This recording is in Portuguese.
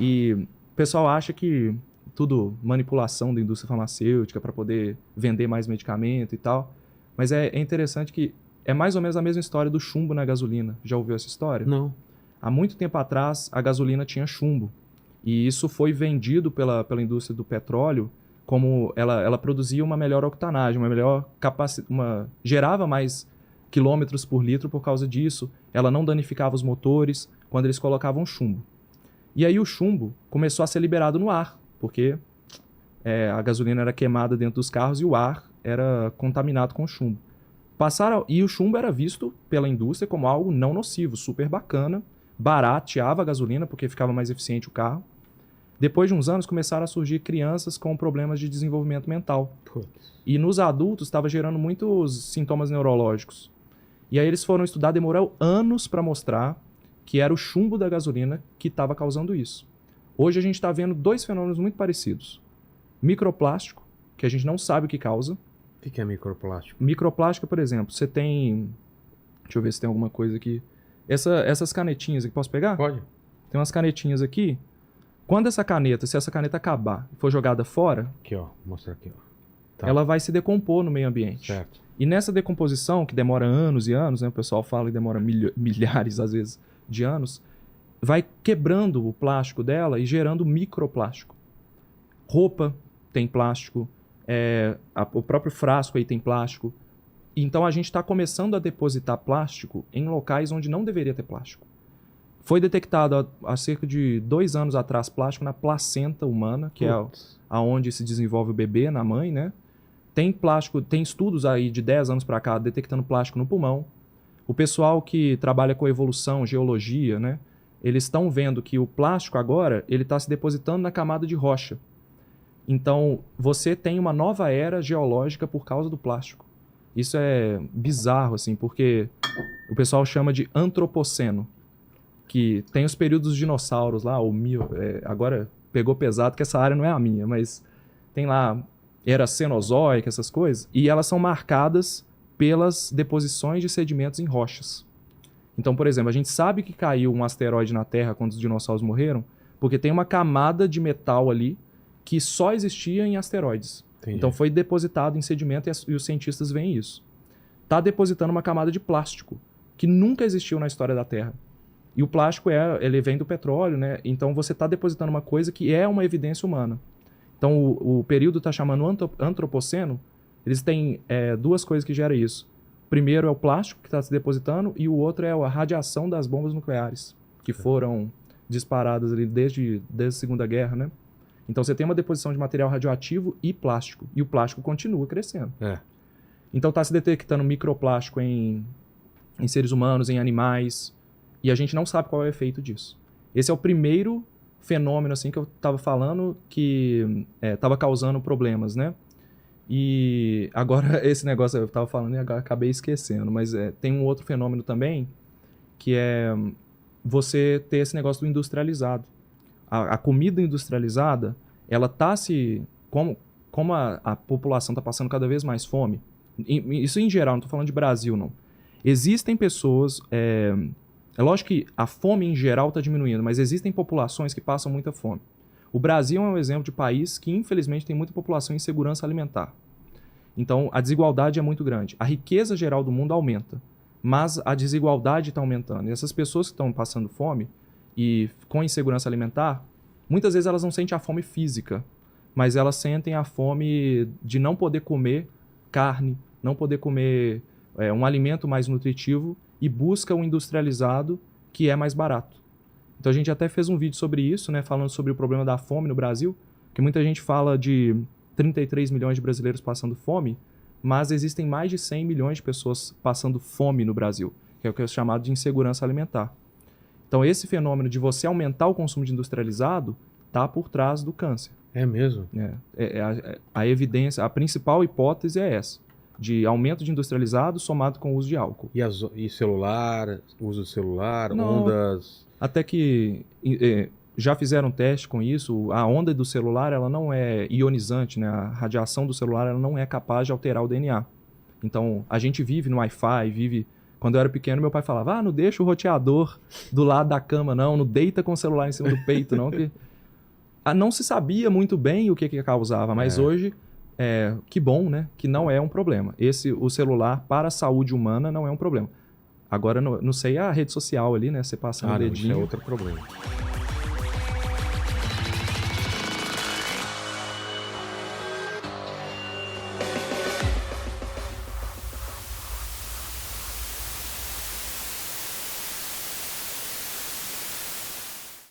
E o pessoal acha que tudo manipulação da indústria farmacêutica para poder vender mais medicamento e tal. Mas é interessante que é mais ou menos a mesma história do chumbo na gasolina. Já ouviu essa história? Não. Há muito tempo atrás, a gasolina tinha chumbo. E isso foi vendido pela indústria do petróleo como ela produzia uma melhor octanagem, uma melhor capacidade, gerava mais quilômetros por litro por causa disso. Ela não danificava os motores quando eles colocavam chumbo. E aí o chumbo começou a ser liberado no ar, porque a gasolina era queimada dentro dos carros e o ar era contaminado com chumbo. E o chumbo era visto pela indústria como algo não nocivo, super bacana, barateava a gasolina porque ficava mais eficiente o carro. Depois de uns anos começaram a surgir crianças com problemas de desenvolvimento mental. Putz. E nos adultos estava gerando muitos sintomas neurológicos. E aí eles foram estudar, demorou anos para mostrar que era o chumbo da gasolina que estava causando isso. Hoje a gente está vendo dois fenômenos muito parecidos. Microplástico, que a gente não sabe o que causa. O que é microplástico? Microplástico, por exemplo, você tem... Deixa eu ver se tem alguma coisa aqui. Essas canetinhas aqui, posso pegar? Pode. Tem umas canetinhas aqui. Quando se essa caneta acabar e for jogada fora, Aqui, ó. Vou mostrar aqui, ó. Tá. ela vai se decompor no meio ambiente. Certo. E nessa decomposição, que demora anos e anos, né, o pessoal fala que demora milhares, às vezes, de anos, vai quebrando o plástico dela e gerando microplástico. Roupa tem plástico, o próprio frasco aí tem plástico. Então a gente está começando a depositar plástico em locais onde não deveria ter plástico. Foi detectado há cerca de 2 anos atrás plástico na placenta humana, que é aonde se desenvolve o bebê, na mãe, né? Tem plástico, tem estudos aí de 10 anos para cá detectando plástico no pulmão. O pessoal que trabalha com evolução, geologia, né? Eles estão vendo que o plástico agora ele está se depositando na camada de rocha. Então você tem uma nova era geológica por causa do plástico. Isso é bizarro, assim, porque o pessoal chama de antropoceno, que tem os períodos dos dinossauros lá, agora pegou pesado que essa área não é a minha, mas tem lá era cenozoica, essas coisas, e elas são marcadas pelas deposições de sedimentos em rochas. Então, por exemplo, a gente sabe que caiu um asteroide na Terra quando os dinossauros morreram, porque tem uma camada de metal ali que só existia em asteroides. Entendi. Então foi depositado em sedimento e os cientistas veem isso. Está depositando uma camada de plástico que nunca existiu na história da Terra. E o plástico ele vem do petróleo, né? Então você está depositando uma coisa que é uma evidência humana. Então o período está chamando antropoceno. Eles têm 2 coisas que geram isso. Primeiro é o plástico que está se depositando e o outro é a radiação das bombas nucleares que foram disparadas ali desde a Segunda Guerra, né? Então você tem uma deposição de material radioativo e plástico. E o plástico continua crescendo. Então está se detectando microplástico em seres humanos, em animais. E a gente não sabe qual é o efeito disso. Esse é o primeiro fenômeno assim, que eu estava falando que estava causando problemas, né? E agora esse negócio eu estava falando e agora acabei esquecendo. Mas tem um outro fenômeno também, que é você ter esse negócio do industrializado. A comida industrializada, ela está se... Como a população está passando cada vez mais fome, isso em geral, não estou falando de Brasil, não. Existem pessoas... É lógico que a fome em geral está diminuindo, mas existem populações que passam muita fome. O Brasil é um exemplo de país que, infelizmente, tem muita população em insegurança alimentar. Então, a desigualdade é muito grande. A riqueza geral do mundo aumenta, mas a desigualdade está aumentando. E essas pessoas que estão passando fome e com insegurança alimentar, muitas vezes elas não sentem a fome física, mas elas sentem a fome de não poder comer carne, não poder comer um alimento mais nutritivo, e busca o industrializado que é mais barato. Então a gente até fez um vídeo sobre isso, né, falando sobre o problema da fome no Brasil, que muita gente fala de 33 milhões de brasileiros passando fome, mas existem mais de 100 milhões de pessoas passando fome no Brasil, que é o que é chamado de insegurança alimentar. Então esse fenômeno de você aumentar o consumo de industrializado está por trás do câncer. É mesmo? A evidência, a principal hipótese é essa, de aumento de industrializado somado com o uso de álcool. E celular, uso de celular, não, ondas... Até que já fizeram teste com isso, a onda do celular ela não é ionizante, né? A radiação do celular ela não é capaz de alterar o DNA. Então, a gente vive no Wi-Fi, Quando eu era pequeno, meu pai falava, não deixa o roteador do lado da cama, não deita com o celular em cima do peito, não, porque Não se sabia muito bem o que causava, mas hoje, que bom, né? Que não é um problema. O celular para a saúde humana não é um problema. Agora, não sei a rede social ali, né? Você passa no Não, isso é dedinho. outro problema.